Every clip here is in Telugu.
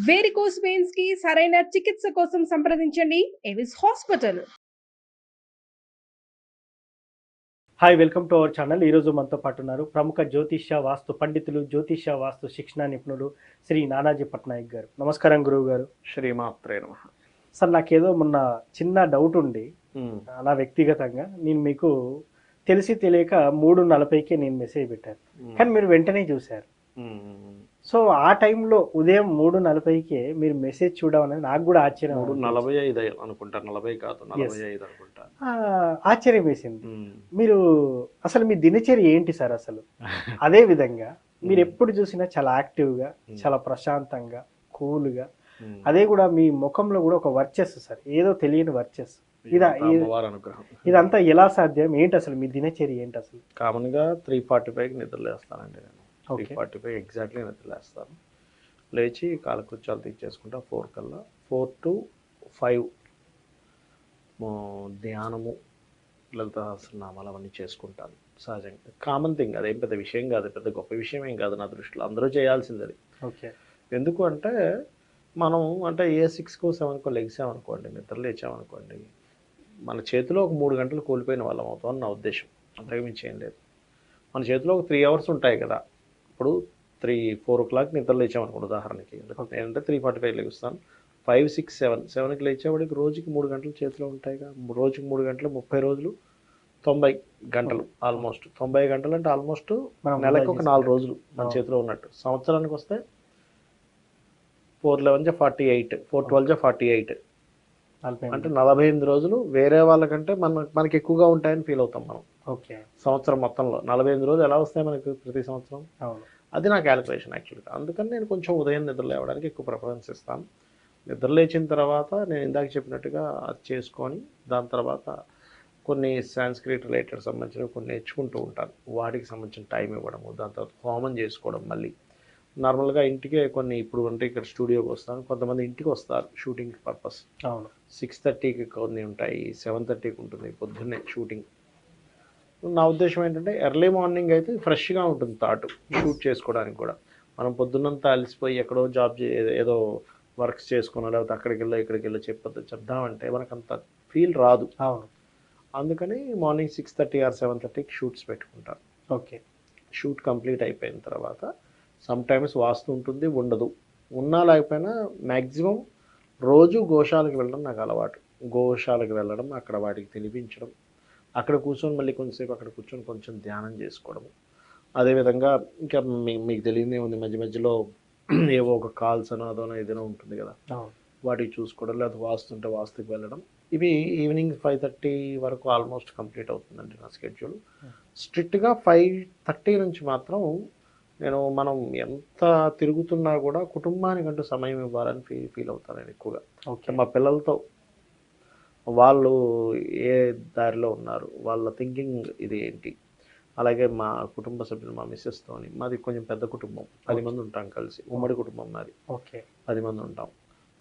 వేరికోస్ వెయిన్స్ కి సరైన చికిత్స కోసం సంప్రదించండి Avis hospital. Hi, welcome to our channel. ఈరోజు మనతో పాటు ఉన్నారు ప్రముఖ జ్యోతిష్య వాస్తు పండితులు, జ్యోతిష్య వాస్తు శిక్షణ నిపుణులు శ్రీ నానాజీ పట్నాయక్ గారు. నమస్కారం గురువు గారు. శ్రీమాత్రే నమః. సార్, నాకేదో మొన్న చిన్న డౌట్ ఉండి నా వ్యక్తిగతంగా నేను మీకు తెలిసి తెలియక 3:40కే నేను మెసేజ్ పెట్టాను, కానీ మీరు వెంటనే చూశారు. సో ఆ టైంలో ఉదయం 3:40కే మీరు మెసేజ్ చూడడం అనేది నాకు కూడా ఆశ్చర్యం. 3:45 అనుకుంటా, 40 కాదు 45 అనుకుంటా. ఆశ్చర్యం వేసింది. మీరు అసలు మీ దినచర్య ఏంటి సార్ అసలు? అదే విధంగా మీరు ఎప్పుడు చూసినా చాలా యాక్టివ్గా, చాలా ప్రశాంతంగా, కూల్గా, అదే కూడా మీ ముఖంలో కూడా ఒక వర్చస్సు సార్, ఏదో తెలియని వర్చస్సు. ఇదంతా ఎలా సాధ్యం? ఏంటి అసలు మీ దినచర్య ఏంటి అసలు? కామన్ గా 3:45కి నిద్రలేస్తానండి. నేను 3:45 ఎగ్జాక్ట్లీ నిద్రలేస్తాను. లేచి కాలకృత్యాలు తీర్చేసుకుంటా 4 కల్లా. 4 to 5 ధ్యానము, లలిత సహస్రనామాలు అవన్నీ చేసుకుంటాను సహజంగా. కామన్ థింగ్, అదేం పెద్ద విషయం కాదు, పెద్ద గొప్ప విషయం ఏం కాదు నా దృష్టిలో. అందరూ చేయాల్సింది అది. ఓకే. ఎందుకు అంటే మనం అంటే ఏ 6కో 7కో లెగిసామనుకోండి, నిద్ర లేచామనుకోండి, మన చేతిలో ఒక 3 గంటలు కోల్పోయిన వాళ్ళం అవుతామని నా ఉద్దేశం. అంతకుమించి ఏం లేదు. మన చేతిలో ఒక 3 hours ఉంటాయి కదా. ఇప్పుడు 4 o'clock నిద్ర లేచామనుకోండి ఉదాహరణకి, నేనంటే 3:45 లెగుస్తాను. 5, 6, 7కి లేచేవాడికి రోజుకి 3 గంటలు చేతిలో ఉంటాయిగా. రోజుకి 3 గంటలు 30 రోజులు 90 గంటలు, ఆల్మోస్ట్ 90 గంటలు అంటే ఆల్మోస్ట్ నెలకు ఒక 4 రోజులు మన చేతిలో ఉన్నట్టు. సంవత్సరానికి వస్తే 411 48, 412 48 అంటే 48 రోజులు వేరే వాళ్ళకంటే మనకి ఎక్కువగా ఉంటాయని ఫీల్ అవుతాం మనం. ఓకే. సంవత్సరం మొత్తంలో 48 రోజులు ఎలా వస్తాయి మనకి ప్రతి సంవత్సరం? అది నా క్యాలిక్యులేషన్ యాక్చువల్గా. అందుకని నేను కొంచెం ఉదయం నిద్ర లేవడానికి ఎక్కువ ప్రిఫరెన్స్ ఇస్తాను. నిద్ర లేచిన తర్వాత నేను ఇందాక చెప్పినట్టుగా అది చేసుకొని దాని తర్వాత కొన్ని సాంస్క్రిట్ రిలేటెడ్ సంబంధించినవి కొన్ని నేర్చుకుంటూ ఉంటాను. వాటికి సంబంధించిన టైం ఇవ్వడము, దాని తర్వాత హోమం చేసుకోవడం. మళ్ళీ నార్మల్గా ఇంటికే కొన్ని, ఇప్పుడు అంటే ఇక్కడ స్టూడియోకి వస్తాను, కొంతమంది ఇంటికి వస్తారు షూటింగ్ పర్పస్. 6:30కి కొన్ని ఉంటాయి, 7:30కి ఉంటుంది పొద్దున్నే షూటింగ్. నా ఉద్దేశం ఏంటంటే ఎర్లీ మార్నింగ్ అయితే ఫ్రెష్గా ఉంటుంది థాట్ షూట్ చేసుకోవడానికి కూడా. మనం పొద్దున్నంతా అలసిపోయి ఎక్కడో జాబ్ ఏదో వర్క్స్ చేసుకున్నా, లేకపోతే అక్కడికి వెళ్ళో ఇక్కడికి వెళ్ళో చెప్దామంటే మనకు అంత ఫీల్ రాదు. అందుకని మార్నింగ్ 6:30 or 7:30కి షూట్స్ పెట్టుకుంటాను. ఓకే. షూట్ కంప్లీట్ అయిపోయిన తర్వాత సమ్ టైమ్స్ వాస్తు ఉంటుంది, ఉండదు. ఉన్నా లేకపోయినా మ్యాక్సిమం రోజు గోశాలకు వెళ్ళడం నాకు అలవాటు. గోశాలకు వెళ్ళడం, అక్కడ వాటికి తినిపించడం, అక్కడ కూర్చొని మళ్ళీ కొంచెంసేపు అక్కడ కూర్చొని కొంచెం ధ్యానం చేసుకోవడము. అదేవిధంగా ఇంకా మీకు తెలియదే ఉంది, మధ్య మధ్యలో ఏవో ఒక కాల్స్ అనో అదోనో ఏదైనా ఉంటుంది కదా, వాటికి చూసుకోవడం, లేదా వాస్తుంటే వాస్తుకి వెళ్ళడం. ఇవి ఈవినింగ్ 5:30 వరకు ఆల్మోస్ట్ కంప్లీట్ అవుతుందండి నా స్కెడ్యూల్. స్ట్రిక్ట్గా 5:30 నుంచి మాత్రం మనం ఎంత తిరుగుతున్నా కూడా కుటుంబానికంటూ సమయం ఇవ్వాలని ఫీల్ అవుతాను నేను ఎక్కువగా. మా పిల్లలతో వాళ్ళు ఏ దారిలో ఉన్నారు, వాళ్ళ థింకింగ్ ఇది ఏంటి, అలాగే మా కుటుంబ సభ్యులు, మా మిస్సెస్తోని, మాది కొంచెం పెద్ద కుటుంబం, 10 మంది ఉంటాం కలిసి, ఉమ్మడి కుటుంబం మాది. ఓకే. 10 మంది ఉంటాం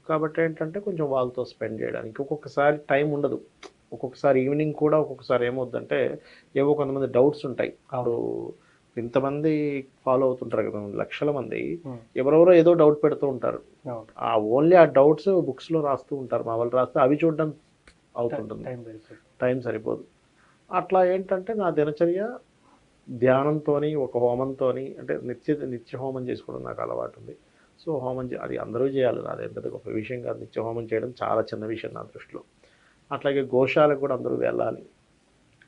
కాబట్టి ఏంటంటే కొంచెం వాళ్ళతో స్పెండ్ చేయడానికి ఒక్కొక్కసారి టైం ఉండదు. ఒక్కొక్కసారి ఈవినింగ్ కూడా ఒక్కొక్కసారి ఏమవుద్దంటే ఏవో కొంతమంది డౌట్స్ ఉంటాయి. ఇప్పుడు ఇంతమంది ఫాలో అవుతుంటారు కదా, లక్షల మంది, ఎవరెవరో ఏదో డౌట్ పెడుతూ ఉంటారు. ఓన్లీ ఆ డౌట్స్ బుక్స్లో రాస్తూ ఉంటారు, మా వాళ్ళు రాస్తే అవి చూడడం అవుతుంటుంది, టైం సరిపోదు. అట్లా ఏంటంటే నా దినచర్య ధ్యానంతో, ఒక హోమంతో, అంటే నిత్య హోమం చేసుకోవడం నాకు అలవాటు ఉంది. సో హోమం అది అందరూ చేయాలి, అదే పెద్ద గొప్ప విషయం కాదు. నిత్య హోమం చేయడం చాలా చిన్న విషయం నా దృష్టిలో. అట్లాగే గోశాలకు కూడా అందరూ వెళ్ళాలి.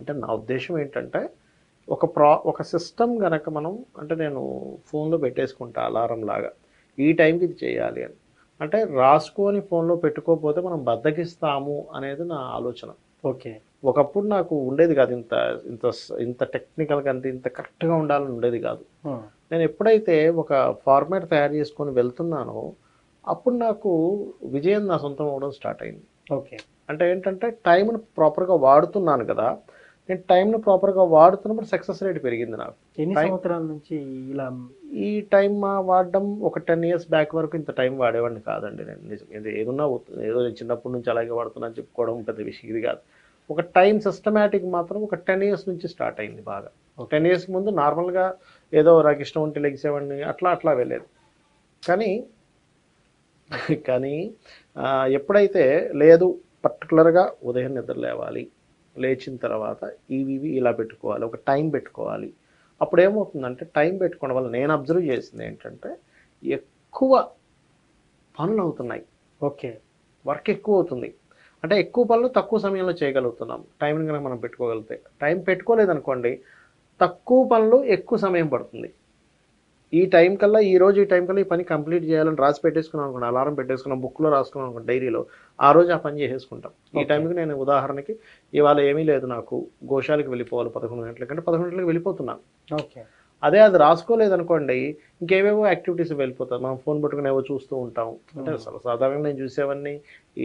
అంటే నా ఉద్దేశం ఏంటంటే ఒక సిస్టమ్ కనుక మనం, అంటే నేను ఫోన్లో పెట్టేసుకుంటా అలారం లాగా, ఈ టైంకి ఇది చేయాలి అని. అంటే రాసుకొని ఫోన్లో పెట్టుకోకపోతే మనం బద్దకిస్తాము అనేది నా ఆలోచన. ఓకే. ఒకప్పుడు నాకు ఉండేది కాదు, ఇంత ఇంత ఇంత టెక్నికల్గా, అంటే ఇంత కరెక్ట్గా ఉండాలని ఉండేది కాదు. నేను ఎప్పుడైతే ఒక ఫార్మాట్ తయారు చేసుకొని వెళ్తున్నానో అప్పుడు నాకు విజయం నా సొంతం అవ్వడం స్టార్ట్ అయింది. ఓకే. అంటే ఏంటంటే టైంను ప్రాపర్గా వాడుతున్నాను కదా, నేను టైంను ప్రాపర్గా వాడుతున్నప్పుడు సక్సెస్ రేట్ పెరిగింది నాకు. ఎన్ని సంవత్సరాల నుంచి ఇలా ఈ టైం వాడడం? ఒక 10 years బ్యాక్ వరకు ఇంత టైం వాడేవాడిని కాదండి నేను. నిజం, ఏదో చిన్నప్పటి నుంచి అలాగే వాడుతున్నా చెప్పుకోవడం పెద్ద విషయం ఇది కాదు. ఒక టైం సిస్టమేటిక్ మాత్రం ఒక 10 years నుంచి స్టార్ట్ అయింది బాగా. 10 years ముందు నార్మల్గా ఏదో నాకు ఇష్టం ఉంటే లెగిసేవాడిని, అట్లా వెళ్ళేది. కానీ కానీ ఎప్పుడైతే లేదు పర్టికులర్గా ఉదయం నిద్ర లేవాలి, లేచిన తర్వాత ఇవి ఇలా పెట్టుకోవాలి, ఒక టైం పెట్టుకోవాలి. అప్పుడు ఏమవుతుందంటే టైం పెట్టుకోవడం వల్ల నేను అబ్జర్వ్ చేసింది ఏంటంటే ఎక్కువ పనులు అవుతున్నాయి, ఓకే. వర్క్ ఎక్కువ అవుతుంది. అంటే ఎక్కువ పనులు తక్కువ సమయంలో చేయగలుగుతున్నాం టైంని కనుక మనం పెట్టుకోగలిగితే. టైం పెట్టుకోలేదనుకోండి తక్కువ పనులు ఎక్కువ సమయం పడుతుంది. ఈ టైం కల్లా ఈ టైం కల్లా ఈ పని కంప్లీట్ చేయాలని రాసి పెట్టేసుకున్నాం అనుకోండి, అలారం పెట్టేసుకున్నాం, బుక్లో రాసుకున్నాం అనుకోండి, డైరీలో ఆ రోజు ఆ పని చేసేసుకుంటాం. ఈ టైంకి నేను ఉదాహరణకి ఇవాళ ఏమీ లేదు, నాకు గోశాలకు వెళ్ళిపోవాలి 11 గంటల కంటే 11 గంటలకు వెళ్ళిపోతున్నాను. ఓకే. అదే అది రాసుకోలేదనుకోండి ఇంకేవేవో యాక్టివిటీస్ వెళ్ళిపోతాం, మనం ఫోన్ పట్టుకుని ఏవో చూస్తూ ఉంటాం. అంటే సాధారణంగా నేను చూసేవన్నీ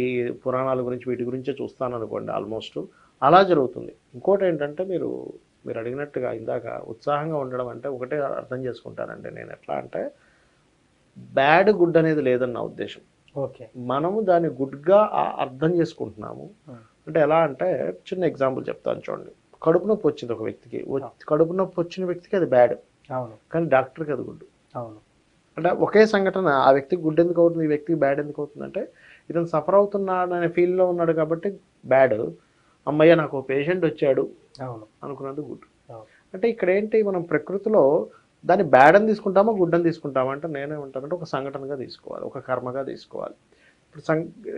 ఈ పురాణాల గురించి వీటి గురించే చూస్తాను అనుకోండి, ఆల్మోస్ట్ అలా జరుగుతుంది. ఇంకోటి ఏంటంటే మీరు అడిగినట్టుగా ఇందాక ఉత్సాహంగా ఉండడం అంటే ఒకటే అర్థం చేసుకుంటానండి నేను. ఎట్లా అంటే బ్యాడ్ గుడ్ అనేది లేదని నా ఉద్దేశం. ఓకే. మనము దాన్ని గుడ్గా అర్థం చేసుకుంటున్నాము. అంటే ఎలా అంటే చిన్న ఎగ్జాంపుల్ చెప్తాను చూడండి. కడుపు నొప్పి వచ్చింది ఒక వ్యక్తికి, కడుపు నొప్పి వచ్చిన వ్యక్తికి అది బ్యాడ్, అవును. కానీ డాక్టర్కి అది గుడ్. అవును. అంటే ఒకే సంఘటన ఆ వ్యక్తికి గుడ్ ఎందుకు అవుతుంది, ఈ వ్యక్తికి బ్యాడ్ ఎందుకు అవుతుంది అంటే ఇతను సఫర్ అవుతున్నాడు అనే ఫీల్లో ఉన్నాడు కాబట్టి బ్యాడ్, అమ్మయ్య నాకు పేషెంట్ వచ్చాడు అవును అనుకున్నందుకు గుడ్. అవును. అంటే ఇక్కడ ఏంటి, మనం ప్రకృతిలో దాన్ని బ్యాడ్ అని తీసుకుంటామా గుడ్ అని తీసుకుంటామా అంటే నేనేమంటానంటే ఒక సంఘటనగా తీసుకోవాలి, ఒక కర్మగా తీసుకోవాలి.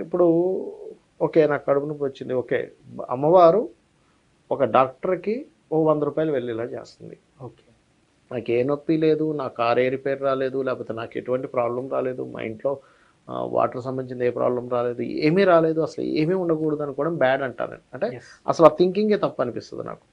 ఇప్పుడు ఓకే నాకు కడుపు నొప్పి వచ్చింది, ఓకే అమ్మవారు ఒక డాక్టర్కి ఓ 100 రూపాయలు వెళ్ళేలా చేస్తుంది. ఓకే. నాకు ఏ నొప్పి లేదు, నా కార్ ఏ రిపేర్ రాలేదు, లేకపోతే నాకు ఎటువంటి ప్రాబ్లం రాలేదు, మా ఇంట్లో వాటర్ సంబంధించిన ఏ ప్రాబ్లం రాలేదు, ఏమీ రాలేదు, అసలు ఏమీ ఉండకూడదు అనుకోవడం బ్యాడ్ అంటాను. అంటే అసలు ఆ థింకింగే తప్పు అనిపిస్తుంది నాకు.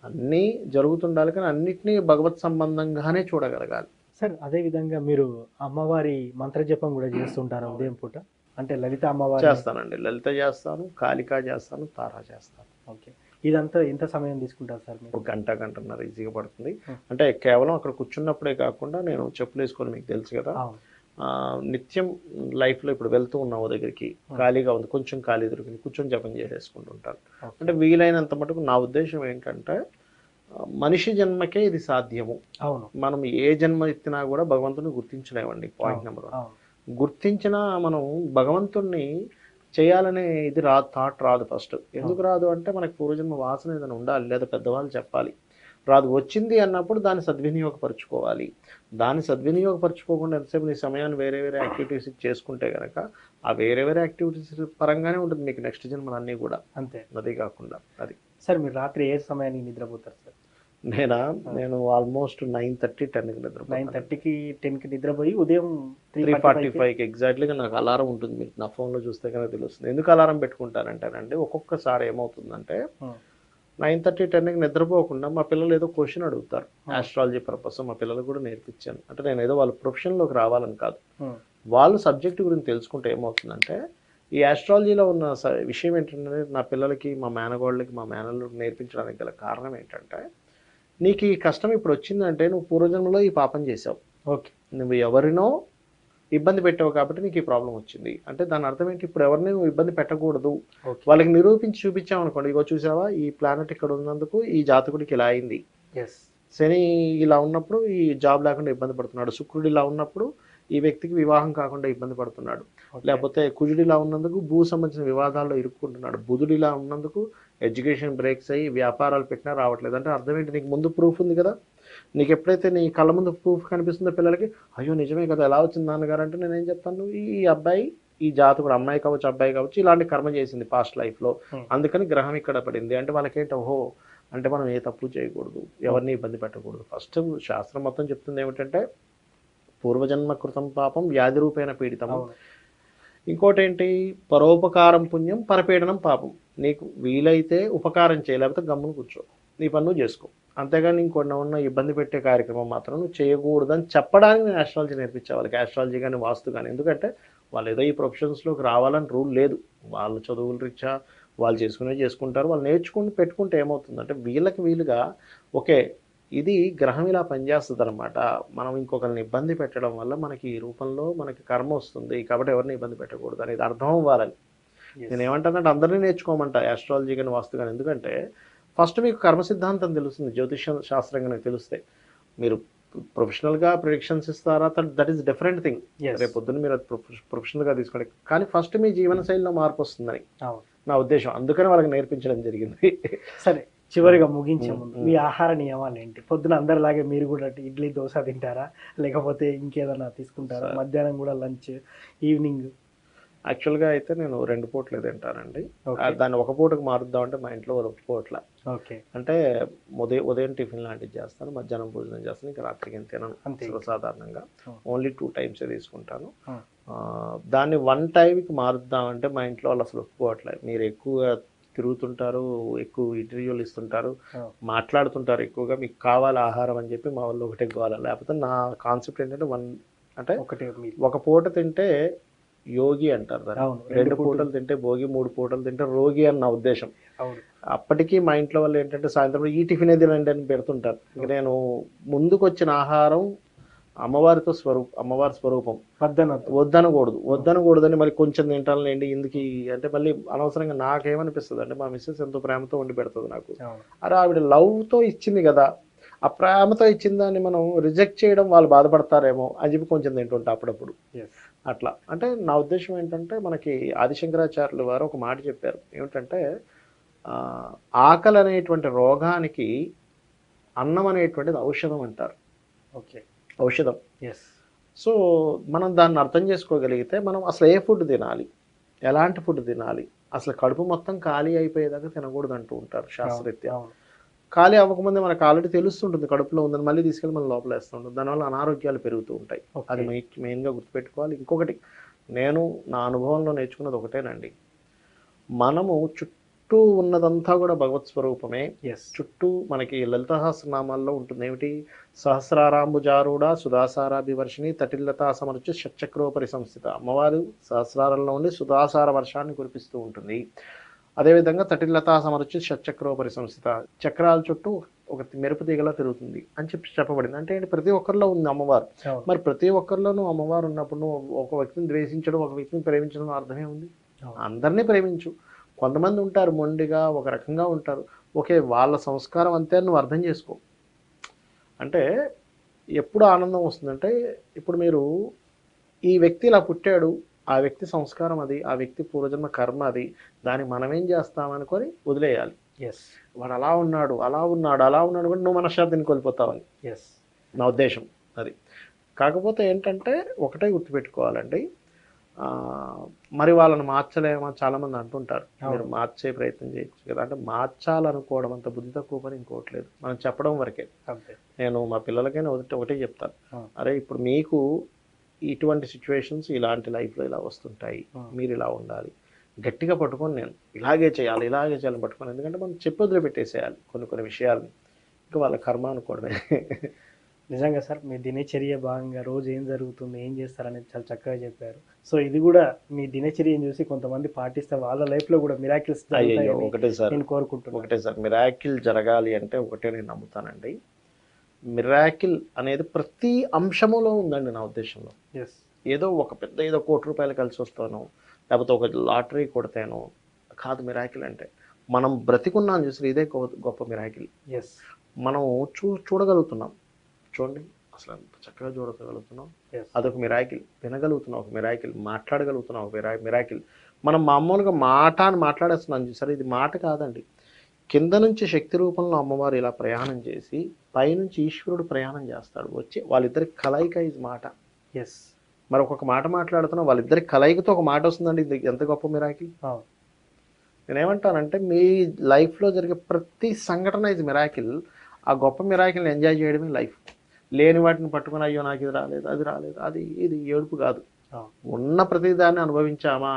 అన్నీ జరుగుతుండాలి కానీ అన్నిటినీ భగవత్ సంబంధంగానే చూడగలగాలి. సార్ అదేవిధంగా మీరు అమ్మవారి మంత్రజపం కూడా చేస్తుంటారా ఉదయం పూట? అంటే లలిత అమ్మవారి చేస్తానండి, లలిత చేస్తాను, కాళికా చేస్తాను, తారా చేస్తాను. ఓకే. ఇదంతా ఎంత సమయం తీసుకుంటారు సార్ మీరు? ఒక గంటన్నర ఈజీగా పడుతుంది. అంటే కేవలం అక్కడ కూర్చున్నప్పుడే కాకుండా నేను చెప్పులు వేసుకొని, మీకు తెలుసు కదా, నిత్యం లైఫ్లో ఇప్పుడు వెళ్తూ ఉన్నావు దగ్గరికి, ఖాళీగా ఉంది, కొంచెం ఖాళీ దొరికింది, కూర్చొని జపం చేసేసుకుంటుంటాను. అంటే వీలైనంత మటుకు నా ఉద్దేశం ఏంటంటే మనిషి జన్మకే ఇది సాధ్యము. అవును. మనం ఏ జన్మ ఎత్తినా కూడా భగవంతుని గుర్తించలేమండి. Point number 1. గుర్తించినా మనం భగవంతుణ్ణి చేయాలనే ఇది థాట్ రాదు. ఫస్ట్ ఎందుకు రాదు అంటే మనకి పూర్వజన్మ వాసన ఏదైనా ఉండాలి, లేదా పెద్దవాళ్ళు చెప్పాలి. రాదు, వచ్చింది అన్నప్పుడు దాన్ని సద్వినియోగపరచుకోవాలి. దాన్ని సద్వినియోగపరచుకోకుండా ఎంతసేపు నీ సమయాన్ని వేరే వేరే యాక్టివిటీస్ చేసుకుంటే కనుక ఆ వేరే వేరే యాక్టివిటీస్ పరంగానే ఉంటుంది మీకు నెక్స్ట్ జన్మలు అన్నీ కూడా. అంతే. అదే కాకుండా అది. సార్ మీరు రాత్రి ఏ సమయానికి నిద్రపోతారు సార్? నేను ఆల్మోస్ట్ 9:30, 10కి నిద్రపోతాను. 9:30కి 10కి నిద్రపోయి ఉదయం 3:45కి ఎగ్జాక్ట్లీగా నాకు అలారం ఉంటుంది. మీకు నా ఫోన్లో చూస్తే కనుక తెలుస్తుంది. ఎందుకు అలారం పెట్టుకుంటానంటేనండి ఒక్కొక్కసారి ఏమవుతుందంటే 9:30, 10కి నిద్రపోకుండా మా పిల్లలు ఏదో క్వశ్చన్ అడుగుతారు ఆస్ట్రాలజీ పర్పస్. మా పిల్లలకు కూడా నేర్పించాను. అంటే నేను ఏదో వాళ్ళ ప్రొఫెషన్లోకి రావాలని కాదు, వాళ్ళు సబ్జెక్ట్ గురించి తెలుసుకుంటే ఏమవుతుందంటే ఈ ఆస్ట్రాలజీలో ఉన్న విషయం ఏంటంటే నా పిల్లలకి, మా మేనగోళ్ళకి, మా మేనల్లుడికి నేర్పించడానికి గల కారణం ఏంటంటే నీకు ఈ కష్టం ఇప్పుడు వచ్చిందంటే నువ్వు పూర్వజన్మలో ఈ పాపం చేసావు. ఓకే. నువ్వు ఎవరినో ఇబ్బంది పెట్టావు కాబట్టి నీకు ఈ ప్రాబ్లం వచ్చింది. అంటే దాని అర్థం ఏంటి, ఇప్పుడు ఎవరిని నువ్వు ఇబ్బంది పెట్టకూడదు. వాళ్ళకి నిరూపించి చూపించావు అనుకోండి, ఇగో చూసావా ఈ ప్లానెట్ ఇక్కడ ఉన్నందుకు ఈ జాతకుడికి ఇలా అయింది, శని ఇలా ఉన్నప్పుడు ఈ జాబ్ లేకుండా ఇబ్బంది పడుతున్నాడు, శుక్రుడు ఇలా ఉన్నప్పుడు ఈ వ్యక్తికి వివాహం కాకుండా ఇబ్బంది పడుతున్నాడు, లేకపోతే కుజుడు ఇలా ఉన్నందుకు భూ సంబంధించిన వివాదాల్లో ఇరుక్కుంటున్నాడు, బుధుడు ఇలా ఉన్నందుకు ఎడ్యుకేషన్ బ్రేక్స్ అయ్యి వ్యాపారాలు పెట్టినా రావట్లేదు. అంటే అర్థం ఏంటి, నీకు ముందు ప్రూఫ్ ఉంది కదా. నీకు ఎప్పుడైతే నీ కళ్ళ ముందు ప్రూఫ్ కనిపిస్తుందో పిల్లలకి అయ్యో నిజమే కదా, ఎలా వచ్చింది నాన్నగారు అంటే నేనేం చెప్తాను, ఈ అబ్బాయి ఈ జాతకుడు, అమ్మాయి కావచ్చు అబ్బాయి కావచ్చు, ఇలాంటి కర్మ చేసింది పాస్ట్ లైఫ్లో, అందుకని గ్రహం ఇక్కడ పడింది. అంటే వాళ్ళకేంటి, ఓహో అంటే మనం ఏ తప్పు చేయకూడదు, ఎవరిని ఇబ్బంది పెట్టకూడదు. ఫస్ట్ శాస్త్రం మొత్తం చెప్తుంది ఏమిటంటే పూర్వజన్మ కృతం పాపం వ్యాధి రూపేణ పీడితం. ఇంకోటి ఏంటి, పరోపకారం పుణ్యం పరపీడనం పాపం. నీకు వీలైతే ఉపకారం చేయలేకపోతే గమ్మును కూర్చో, నీ పని నువ్వు చేసుకో. అంతేగాని ఇంకొన్న ఉన్న ఇబ్బంది పెట్టే కార్యక్రమం మాత్రం నువ్వు చేయకూడదని చెప్పడానికి నేను ఆస్ట్రాలజీ నేర్పించే వాళ్ళకి, ఆస్ట్రాలజీ కానీ వాస్తు కానీ. ఎందుకంటే వాళ్ళు ఏదో ఈ ప్రొఫెషన్స్లోకి రావాలని రూల్ లేదు, వాళ్ళు చదువుల రీత్యా వాళ్ళు చేసుకుంటారు. వాళ్ళు నేర్చుకుని పెట్టుకుంటే ఏమవుతుందంటే వీళ్ళుగా ఓకే ఇది గ్రహం ఇలా పనిచేస్తుంది అనమాట, మనం ఇంకొకరిని ఇబ్బంది పెట్టడం వల్ల మనకి ఈ రూపంలో మనకి కర్మ వస్తుంది కాబట్టి ఎవరిని ఇబ్బంది పెట్టకూడదు అనేది అర్థం అవ్వాలని. నేను ఏమంటానంటే అందరినీ నేర్చుకోమంటా ఆస్ట్రాలజీ కానీ వాస్తు కానీ. ఎందుకంటే ఫస్ట్ మీకు కర్మ సిద్ధాంతం తెలుస్తుంది, జ్యోతిష శాస్త్రం కనుక తెలిస్తే మీరు ప్రొఫెషనల్గా ప్రిడిక్షన్స్ ఇస్తారా, that is different thing. Yes. రేపు పొద్దున్న మీరు అది ప్రొఫెషనల్గా తీసుకోండి, కానీ ఫస్ట్ మీ జీవన శైలిలో మార్పు వస్తుందని అవును. నా ఉద్దేశం. అందుకని వాళ్ళకి నేర్పించడం జరిగింది. సరే, చివరిగా ముగించే ముందు మ్మ్. మీ ఆహార నియమాలు ఏంటి? పొద్దున అందరిలాగే మీరు కూడా ఇడ్లీ దోశ తింటారా, లేకపోతే ఇంకేదైనా తీసుకుంటారా? సరే. మధ్యాహ్నం కూడా లంచ్, ఈవినింగ్? యాక్చువల్గా అయితే నేను 2 పూటలు తింటానండి. ఓకే. దాన్ని ఒక పూటకు మారుద్దామంటే మా ఇంట్లో 1 పూటల ఓకే. అంటే ఉదయం టిఫిన్ లాంటివి చేస్తాను, మధ్యాహ్నం భోజనం చేస్తాను, ఇంకా రాత్రికి ఏం తినను అంతే. సాధారణంగా. Hmm. ఓన్లీ 2 times తీసుకుంటాను. Hmm. దాన్ని 1 timeకి మారుద్దామంటే మా ఇంట్లో వాళ్ళు అసలు ఒప్పుకోవట్లేదు. మీరు ఎక్కువగా తిరుగుతుంటారు, ఎక్కువ ఇంటర్వ్యూలు ఇస్తుంటారు, Hmm. మాట్లాడుతుంటారు ఎక్కువగా, మీకు కావాలి ఆహారం అని చెప్పి మా వాళ్ళు ఒకటే కావాలి. లేకపోతే నా కాన్సెప్ట్ ఏంటంటే అంటే ఒకటే మీల్. ఒక పూట తింటే యోగి అంటారు దాన్ని, అవును. 2 పూటలు తింటే భోగి, 3 పూటలు తింటే రోగి అని నా ఉద్దేశం. అవును. అప్పటికీ మా ఇంట్లో వాళ్ళు ఏంటంటే సాయంత్రం ఈ టిఫినే తినండి అని పెడుతుంటారు. ఇంక నేను ముందుకు వచ్చిన ఆహారం అమ్మవారి స్వరూపం, వద్దనకూడదని మరి కొంచెం తింటానులేండి ఎందుకు అంటే మళ్ళీ అనవసరంగా నాకేమనిపిస్తుంది అంటే, మా మిస్సెస్ ఎంతో ప్రేమతో వండి పెడుతుంది నాకు. అవును. అరే ఆవిడ లవ్తో ఇచ్చింది కదా, ఆ ప్రేమతో ఇచ్చిన దాన్ని మనం రిజెక్ట్ చేయడం వాళ్ళు బాధపడతారేమో అని చెప్పి కొంచెం తింటుంటా అప్పుడప్పుడు. Yes. అట్లా అంటే నా ఉద్దేశం ఏంటంటే, మనకి ఆదిశంకరాచార్యులు వారు ఒక మాట చెప్పారు ఏమిటంటే, ఆకలి అనేటువంటి రోగానికి అన్నం అనేటువంటిది ఔషధం అంటారు. ఓకే. ఔషధం. ఎస్. సో మనం దాన్ని అర్థం చేసుకోగలిగితే మనం అసలు ఏ ఫుడ్ తినాలి, ఎలాంటి ఫుడ్ తినాలి, అసలు కడుపు మొత్తం ఖాళీ అయిపోయేదాకా తినకూడదు అంటూ ఉంటారు శాస్త్రరీత్యా. అవును. ఖాళీ అవ్వకముందే మనకు ఆల్రెడీ తెలుస్తుంటుంది కడుపులో ఉందని, మళ్ళీ తీసుకెళ్ళి మనం లోపల వేస్తుంటుంది, దానివల్ల అనారోగ్యాలు పెరుగుతూ ఉంటాయి. Okay. అది మెయిన్గా గుర్తుపెట్టుకోవాలి. ఇంకొకటి నేను నా అనుభవంలో నేర్చుకున్నది ఒకటేనండి, మనము చుట్టూ ఉన్నదంతా కూడా భగవత్ స్వరూపమే. ఎస్. చుట్టూ మనకి లలిత సహస్రనామాల్లో ఉంటుంది ఏమిటి, సహస్రారాంబుజారూఢ సుధాసారాభివర్షిణి తటిల్లతా సమర్చు షట్చక్రోపరి సంస్థిత. అమ్మవారు సహస్రారంలో ఉండి సుధాసార వర్షాన్ని కురిపిస్తూ ఉంటుంది. అదేవిధంగా తటిల్లతా సమర్చు షట్చక్రోపరి సంస్థిత, చక్రాల చుట్టూ ఒక మెరుపు తీగలా తిరుగుతుంది అని చెప్పబడింది. అంటే ఏంటి, ప్రతి ఒక్కరిలో ఉంది అమ్మవారు. అవును. మరి ప్రతి ఒక్కరిలోనూ అమ్మవారు ఉన్నప్పుడు నువ్వు ఒక వ్యక్తిని ద్వేషించడం, ఒక వ్యక్తిని ప్రేమించడం అర్థమే ఉంది. అవును. అందరినీ ప్రేమించు. కొంతమంది ఉంటారు మొండిగా, ఒక రకంగా ఉంటారు, ఓకే వాళ్ళ సంస్కారం అంతే నువ్వు అర్థం చేసుకో. అంటే ఎప్పుడు ఆనందం వస్తుందంటే, ఇప్పుడు మీరు ఈ వ్యక్తి ఇలా పుట్టాడు, ఆ వ్యక్తి సంస్కారం అది, ఆ వ్యక్తి పూర్వజన్మ కర్మ అది, దాన్ని మనం ఏం చేస్తామనుకొని వదిలేయాలి. ఎస్. వాడు అలా ఉన్నాడు కూడా నువ్వు మనశ్శాంతిని కోల్పోతావని ఎస్. నా ఉద్దేశం అది. కాకపోతే ఏంటంటే ఒకటే గుర్తుపెట్టుకోవాలండి, మరి వాళ్ళని మార్చలేమా చాలామంది అంటుంటారు. మీరు మార్చే ప్రయత్నం చేయొచ్చు కదా అంటే, మార్చాలనుకోవడం అంత బుద్ధి తక్కువ పని ఇంకోవట్లేదు, మనం చెప్పడం వరకే. అంతే. నేను మా పిల్లలకైనా ఒకటే చెప్తాను, Hmm. అరే ఇప్పుడు మీకు ఇటువంటి సిచ్యువేషన్స్ ఇలాంటి లైఫ్లో ఇలా వస్తుంటాయి, మీరు ఇలా ఉండాలి, గట్టిగా పట్టుకొని నేను ఇలాగే చేయాలి పట్టుకొని, ఎందుకంటే మనం చెప్పి వదిలిపెట్టేసేయాలి కొన్ని విషయాలని, ఇంకా వాళ్ళ కర్మ అనుకోవడమే. నిజంగా సార్, మీ దినచర్య భాగంగా రోజు ఏం జరుగుతుంది, ఏం చేస్తారనేది చాలా చక్కగా చెప్పారు. సో ఇది కూడా మీ దినచర్యను చూసి కొంతమంది పాటిస్తే వాళ్ళ లైఫ్లో కూడా మిరాకిల్స్ అయ్యో ఒకటే సార్, నేను కోరుకుంటున్నాను. మిరాకిల్ జరగాలి అంటే ఒకటే నేను నమ్ముతానండి, మిరాకిల్ అనేది ప్రతి అంశములో ఉందండి నా ఉద్దేశంలో. ఎస్. ఏదో ఏదో ₹1,00,00,000 కలిసి వస్తాను, లేకపోతే ఒక లాటరీ కొడతాను కాదు మిరాకిల్ అంటే. మనం బ్రతికున్నాం చూసి ఇదే గొప్ప మిరాకిల్. ఎస్. మనం చూడగలుగుతున్నాం, చూడండి అసలు ఎంత చక్కగా చూడగలుగుతున్నాం, అదొక మిరాకిల్. వినగలుగుతున్నాం ఒక మిరాకిల్, మాట్లాడగలుగుతున్నాం ఒక మిరాకిల్. మనం మామూలుగా మాట అని మాట్లాడేస్తున్నాం సరే, ఇది మాట కాదండి. కింద నుంచి శక్తి రూపంలో అమ్మవారు ఇలా ప్రయాణం చేసి, పైనుంచి ఈశ్వరుడు ప్రయాణం చేస్తాడు వచ్చి, వాళ్ళిద్దరి కలయిక ఇది మాట. ఎస్. మరి ఒక్కొక్క మాట మాట్లాడుతున్నాం, వాళ్ళిద్దరి కలయికతో ఒక మాట వస్తుందండి, ఇది ఎంత గొప్ప మిరాకిల్. నేనేమంటానంటే, మీ లైఫ్లో జరిగే ప్రతి సంఘటన ఇది మిరాకిల్. ఆ గొప్ప మిరాకిల్ని ఎంజాయ్ చేయడమే లైఫ్. లేని వాటిని పట్టుకుని అయ్యో నాకు ఇది రాలేదు, అది రాలేదు, ఇది ఏడుపు కాదు. ఉన్న ప్రతిదాన్ని అనుభవించామా,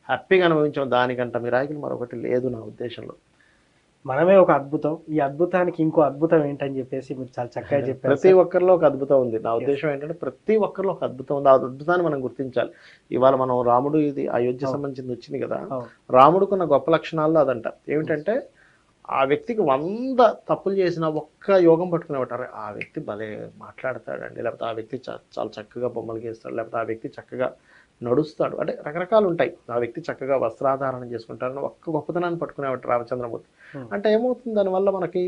హ్యాపీగా అనుభవించామా, దానికంట మిరాకిల్ మరొకటి లేదు నా ఉద్దేశంలో. మనమే ఒక అద్భుతం, ఈ అద్భుతానికి ఇంకో అద్భుతం ఏంటని చెప్పేసి మీరు చాలా చక్కగా చెప్పారు. ప్రతి ఒక్కరిలో ఒక అద్భుతం ఉంది. నా ఉద్దేశం ఏంటంటే, ప్రతి ఒక్కరిలో ఒక అద్భుతం ఉంది, ఆ అద్భుతాన్ని మనం గుర్తించాలి. ఇవాళ మనం రాముడు, ఇది అయోధ్య సంబంధించింది వచ్చింది కదా, రాముడుకున్న గొప్ప లక్షణాల్లో అదంట. ఏమిటంటే, ఆ వ్యక్తికి 100 తప్పులు చేసిన ఒక్క యోగం పట్టుకునేవాటారు, ఆ వ్యక్తి భలే మాట్లాడతాడండి, లేకపోతే ఆ వ్యక్తి చాలా చక్కగా బొమ్మలు గీస్తాడు, లేకపోతే ఆ వ్యక్తి చక్కగా నడుస్తాడు, అంటే రకరకాలు ఉంటాయి. ఆ వ్యక్తి చక్కగా వస్త్రాధారణ చేసుకుంటారని ఒక్క గొప్పతనాన్ని పట్టుకునేవాడు రామచంద్రమూర్తి. అంటే ఏమవుతుంది దానివల్ల మనకి,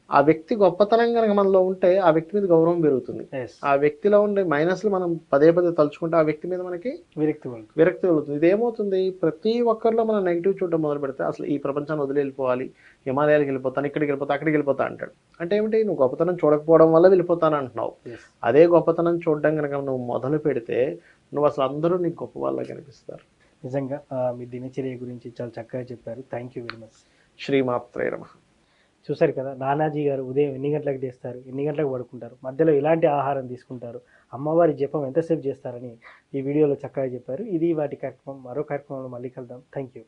ఆ వ్యక్తి గొప్పతనం కనుక మనలో ఉంటే ఆ వ్యక్తి మీద గౌరవం పెరుగుతుంది. ఎస్ ఆ వ్యక్తిలో ఉండే మైనస్లు మనం పదే పదే తలుచుకుంటే ఆ వ్యక్తి మీద మనకి విరక్తి వాళ్ళు. విరక్తి కలుగుతుంది. ఇదేమవుతుంది, ప్రతి ఒక్కరిలో మనం నెగిటివ్ చూడడం మొదలు పెడితే అసలు ఈ ప్రపంచాన్ని వదిలి వెళ్ళిపోవాలి, హిమాలయాలకు వెళ్ళిపోతాను, ఇక్కడికి వెళ్ళిపోతా, అక్కడికి వెళ్ళిపోతా అంటాడు. అంటే ఏమిటి, నువ్వు గొప్పతనం చూడకపోవడం వల్ల వెళ్ళిపోతాను అంటున్నావు. ఎస్ అదే గొప్పతనం చూడడం కనుక నువ్వు మొదలు పెడితే నువ్వు అసలు అందరూ నీకు గొప్ప వాళ్ళ కనిపిస్తారు. నిజంగా మీ దినచర్య గురించి చాలా చక్కగా చెప్పారు. Thank you very much. శ్రీమాత్రే నమః. చూసారు కదా, నానాజీ గారు ఉదయం ఎన్ని గంటలకు చేస్తారు, ఎన్ని గంటలకు పడుకుంటారు, మధ్యలో ఎలాంటి ఆహారం తీసుకుంటారు, అమ్మవారి జపం ఎంతసేపు చేస్తారని ఈ వీడియోలో చక్కగా చెప్పారు. ఇది వాటి కార్యక్రమం. మరో కార్యక్రమంలో మళ్ళీ కలుద్దాం. Thank you.